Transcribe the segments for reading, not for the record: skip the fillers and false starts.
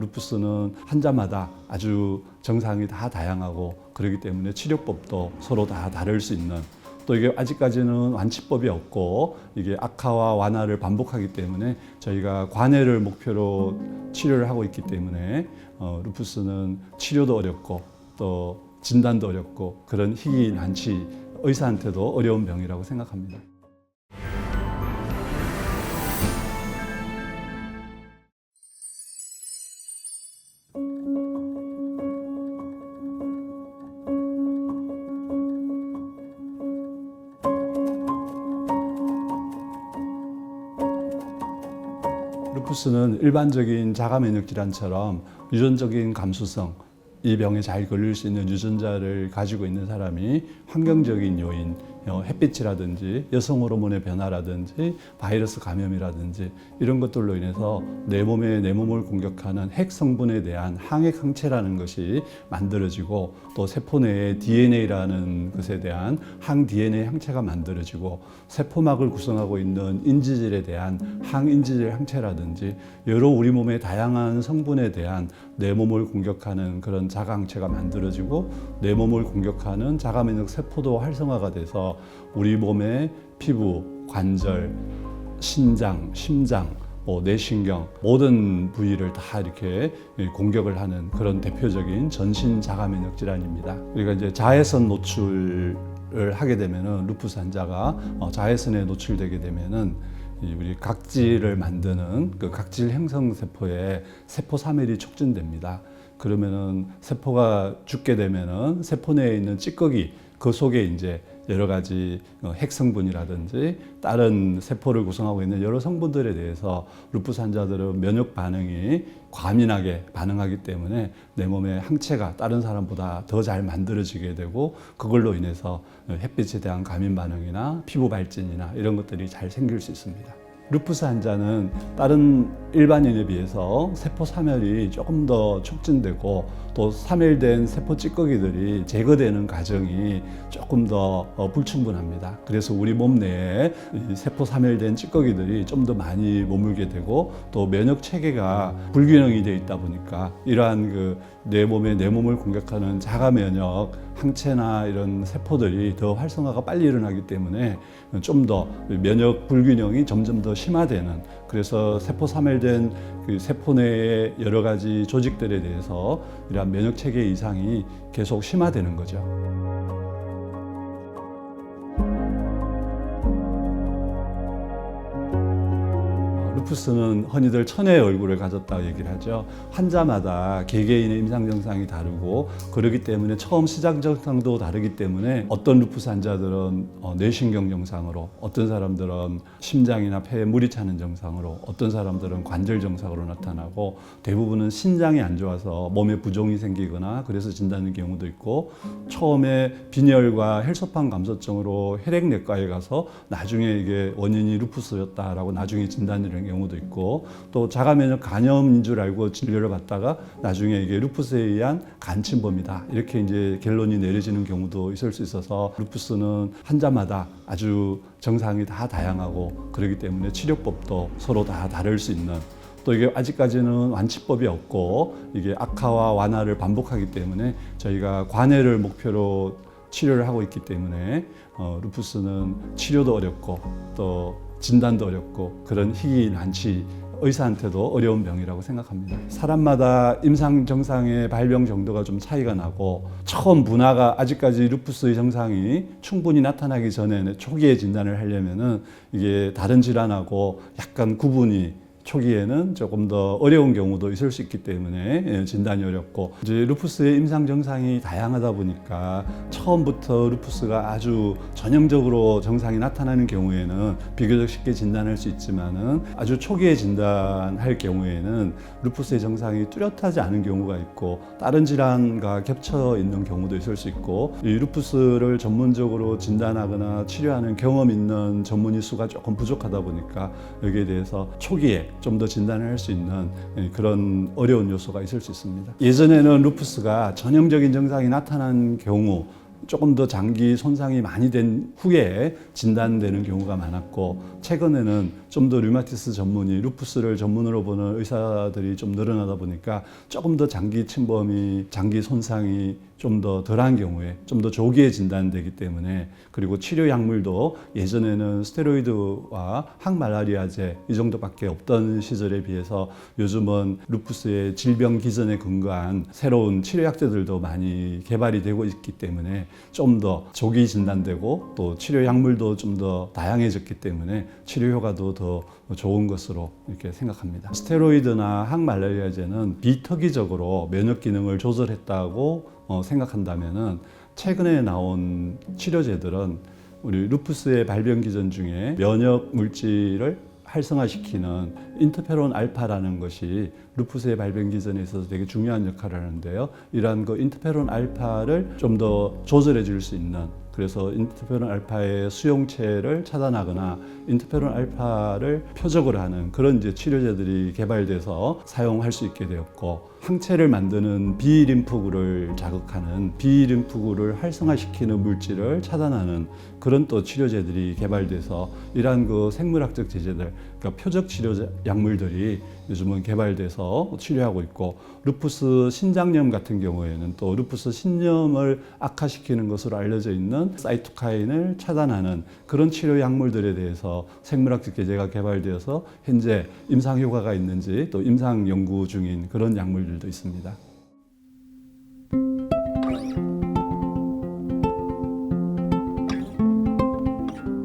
루푸스는 환자마다 아주 증상이 다 다양하고 그렇기 때문에 치료법도 서로 다 다를 수 있는, 또 이게 아직까지는 완치법이 없고 이게 악화와 완화를 반복하기 때문에 저희가 관해를 목표로 치료를 하고 있기 때문에 루푸스는 치료도 어렵고 또 진단도 어렵고 그런 희귀 난치, 의사한테도 어려운 병이라고 생각합니다. 루푸스는 일반적인 자가 면역 질환처럼 유전적인 감수성, 이 병에 잘 걸릴 수 있는 유전자를 가지고 있는 사람이 환경적인 요인, 햇빛이라든지 여성 호르몬의 변화라든지 바이러스 감염이라든지 이런 것들로 인해서 내 몸을 공격하는 핵 성분에 대한 항액 항체라는 것이 만들어지고, 또 세포 내에 DNA라는 것에 대한 항 DNA 항체가 만들어지고, 세포막을 구성하고 있는 인지질에 대한 항인지질 항체라든지 여러 우리 몸의 다양한 성분에 대한 내 몸을 공격하는 그런 자가 항체가 만들어지고, 내 몸을 공격하는 자가 면역 세포도 활성화가 돼서 우리 몸의 피부, 관절, 신장, 심장, 뇌신경 모든 부위를 다 이렇게 공격을 하는 그런 대표적인 전신 자가 면역 질환입니다. 우리가 이제 자외선 노출을 하게 되면은 루푸스 환자가 자외선에 노출되게 되면은 우리 각질을 만드는 그 각질 형성 세포의 세포 사멸이 촉진됩니다. 그러면은 세포가 죽게 되면은 세포 내에 있는 찌꺼기, 그 속에 이제 여러 가지 핵 성분이라든지 다른 세포를 구성하고 있는 여러 성분들에 대해서 루푸스 환자들은 면역 반응이 과민하게 반응하기 때문에 내 몸의 항체가 다른 사람보다 더 잘 만들어지게 되고, 그걸로 인해서 햇빛에 대한 과민 반응이나 피부 발진이나 이런 것들이 잘 생길 수 있습니다. 루푸스 환자는 다른 일반인에 비해서 세포 사멸이 조금 더 촉진되고, 또 사멸된 세포 찌꺼기들이 제거되는 과정이 조금 더 불충분합니다. 그래서 우리 몸 내에 세포 사멸된 찌꺼기들이 좀 더 많이 머물게 되고, 또 면역 체계가 불균형이 되어 있다 보니까 이러한 내 몸을 공격하는 자가 면역 항체나 이런 세포들이 더 활성화가 빨리 일어나기 때문에 좀 더 면역 불균형이 점점 더 심화되는, 그래서 세포 사멸된 그 세포 내의 여러 가지 조직들에 대해서 이러한 면역 체계 이상이 계속 심화되는 거죠. 루푸스는 흔히들 천혜의 얼굴을 가졌다고 얘기를 하죠. 환자마다 개개인의 임상 증상이 다르고, 그렇기 때문에 처음 시작 증상도 다르기 때문에 어떤 루푸스 환자들은 뇌신경 증상으로, 어떤 사람들은 심장이나 폐에 물이 차는 증상으로, 어떤 사람들은 관절 증상으로 나타나고, 대부분은 신장이 안 좋아서 몸에 부종이 생기거나 그래서 진단된 경우도 있고, 처음에 빈혈과 혈소판 감소증으로 혈액내과에 가서 나중에 이게 원인이 루푸스였다라고 나중에 진단되는 경우도 있고, 또 자가면역 간염인 줄 알고 진료를 받다가 나중에 이게 루푸스에 의한 간침범이다 이렇게 이제 결론이 내려지는 경우도 있을 수 있어서, 루푸스는 환자마다 아주 증상이 다 다양하고 그렇기 때문에 치료법도 서로 다 다를 수 있는, 또 이게 아직까지는 완치법이 없고 이게 악화와 완화를 반복하기 때문에 저희가 관해를 목표로 치료를 하고 있기 때문에 루푸스는 치료도 어렵고 또 진단도 어렵고 그런 희귀 난치, 의사한테도 어려운 병이라고 생각합니다. 사람마다 임상 증상의 발병 정도가 좀 차이가 나고, 처음 분화가 아직까지 루푸스의 증상이 충분히 나타나기 전에 초기에 진단을 하려면은 이게 다른 질환하고 약간 구분이 초기에는 조금 더 어려운 경우도 있을 수 있기 때문에 진단이 어렵고, 이제 루푸스의 임상 증상이 다양하다 보니까 처음부터 루푸스가 아주 전형적으로 증상이 나타나는 경우에는 비교적 쉽게 진단할 수 있지만은, 아주 초기에 진단할 경우에는 루푸스의 증상이 뚜렷하지 않은 경우가 있고 다른 질환과 겹쳐 있는 경우도 있을 수 있고, 이 루푸스를 전문적으로 진단하거나 치료하는 경험 있는 전문의 수가 조금 부족하다 보니까 여기에 대해서 초기에 좀 더 진단을 할 수 있는 그런 어려운 요소가 있을 수 있습니다. 예전에는 루푸스가 전형적인 증상이 나타난 경우, 조금 더 장기 손상이 많이 된 후에 진단되는 경우가 많았고, 최근에는 좀 더 류마티스 전문의, 루푸스를 전문으로 보는 의사들이 좀 늘어나다 보니까 조금 더 장기 침범이, 장기 손상이 좀 더 덜한 경우에 좀 더 조기에 진단되기 때문에, 그리고 치료 약물도 예전에는 스테로이드와 항말라리아제 이 정도밖에 없던 시절에 비해서 요즘은 루푸스의 질병 기전에 근거한 새로운 치료약제들도 많이 개발이 되고 있기 때문에 좀 더 조기 진단되고, 또 치료 약물도 좀 더 다양해졌기 때문에 치료 효과도 더 좋은 것으로 이렇게 생각합니다. 스테로이드나 항말라리아제는 비특이적으로 면역 기능을 조절했다고 생각한다면은, 최근에 나온 치료제들은 우리 루푸스의 발병 기전 중에 면역 물질을 활성화시키는 인터페론 알파라는 것이 루푸스의 발병 기전에 있어서 되게 중요한 역할을 하는데요. 이러한 그 인터페론 알파를 좀 더 조절해 줄 수 있는, 그래서 인터페론 알파의 수용체를 차단하거나 인터페론 알파를 표적으로 하는 그런 이제 치료제들이 개발돼서 사용할 수 있게 되었고, 항체를 만드는 B림프구를 자극하는, B림프구를 활성화시키는 물질을 차단하는 그런 또 치료제들이 개발돼서, 이러한 그 생물학적 제제들, 그러니까 표적 치료 약물들이 요즘은 개발돼서 치료하고 있고, 루푸스 신장염 같은 경우에는 또 루푸스 신염을 악화시키는 것으로 알려져 있는 사이토카인을 차단하는 그런 치료 약물들에 대해서 생물학적 제제가 개발되어서 현재 임상 효과가 있는지 또 임상 연구 중인 그런 약물들도 있습니다.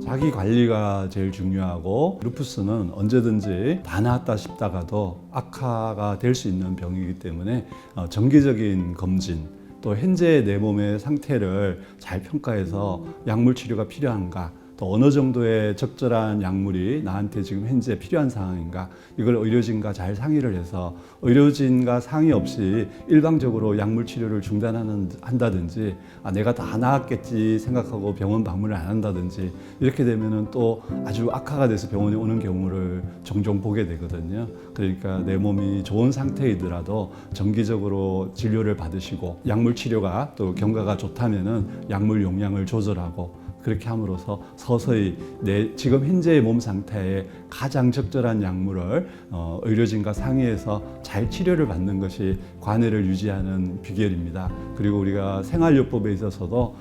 자기 관리가 제일 중요하고, 루푸스는 언제든지 다 나았다 싶다가도 악화가 될 수 있는 병이기 때문에 정기적인 검진, 또 현재 내 몸의 상태를 잘 평가해서 약물 치료가 필요한가, 또 어느 정도의 적절한 약물이 나한테 지금 현재 필요한 상황인가, 이걸 의료진과 잘 상의를 해서 의료진과 상의 없이 일방적으로 약물 치료를 중단한다든지, 내가 다 나았겠지 생각하고 병원 방문을 안 한다든지, 이렇게 되면은 또 아주 악화가 돼서 병원에 오는 경우를 종종 보게 되거든요. 그러니까 내 몸이 좋은 상태이더라도 정기적으로 진료를 받으시고, 약물 치료가 또 경과가 좋다면은 약물 용량을 조절하고, 그렇게 함으로써 서서히 내 지금 현재의 몸 상태에 가장 적절한 약물을 의료진과 상의해서 잘 치료를 받는 것이 관해를 유지하는 비결입니다. 그리고 우리가 생활요법에 있어서도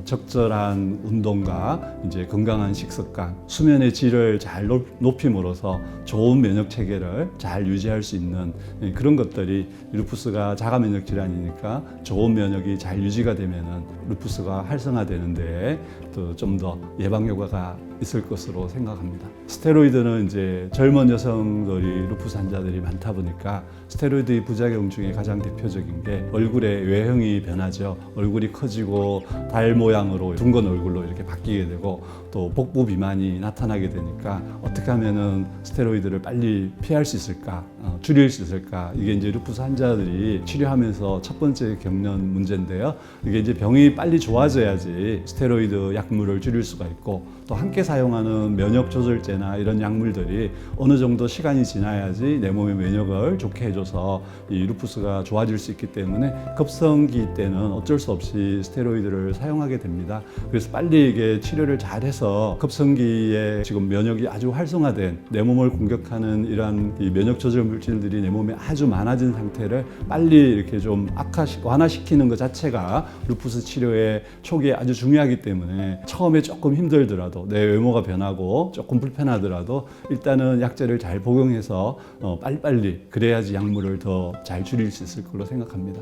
적절한 운동과 이제 건강한 식습관, 수면의 질을 잘 높임으로써 좋은 면역 체계를 잘 유지할 수 있는 그런 것들이, 루푸스가 자가 면역 질환이니까 좋은 면역이 잘 유지가 되면은 루푸스가 활성화되는데 또 좀 더 예방 효과가 있을 것으로 생각합니다. 스테로이드는 이제 젊은 여성들이 루푸스 환자들이 많다 보니까, 스테로이드의 부작용 중에 가장 대표적인 게 얼굴의 외형이 변하죠. 얼굴이 커지고 달 모양으로 둥근 얼굴로 이렇게 바뀌게 되고, 또 복부 비만이 나타나게 되니까 어떻게 하면은 스테로이드를 빨리 피할 수 있을까, 줄일 수 있을까, 이게 이제 루푸스 환자들이 치료하면서 첫 번째 겪는 문제인데요. 이게 이제 병이 빨리 좋아져야지 스테로이드 약물을 줄일 수가 있고, 또 함께 사용하는 면역 조절제나 이런 약물들이 어느 정도 시간이 지나야지 내 몸의 면역을 좋게 해줘서 이 루푸스가 좋아질 수 있기 때문에, 급성기 때는 어쩔 수 없이 스테로이드를 사용하게 됩니다. 그래서 빨리 이게 치료를 잘해서 급성기에 지금 면역이 아주 활성화된, 내 몸을 공격하는 이러한 이 면역 조절 물질들이 내 몸에 아주 많아진 상태를 빨리 이렇게 좀 완화시키는 것 자체가 루푸스 치료의 초기에 아주 중요하기 때문에, 처음에 조금 힘들더라도, 내 외모가 변하고 조금 불편하더라도 일단은 약제를 잘 복용해서 빨리빨리, 그래야지 약물을 더 잘 줄일 수 있을 걸로 생각합니다.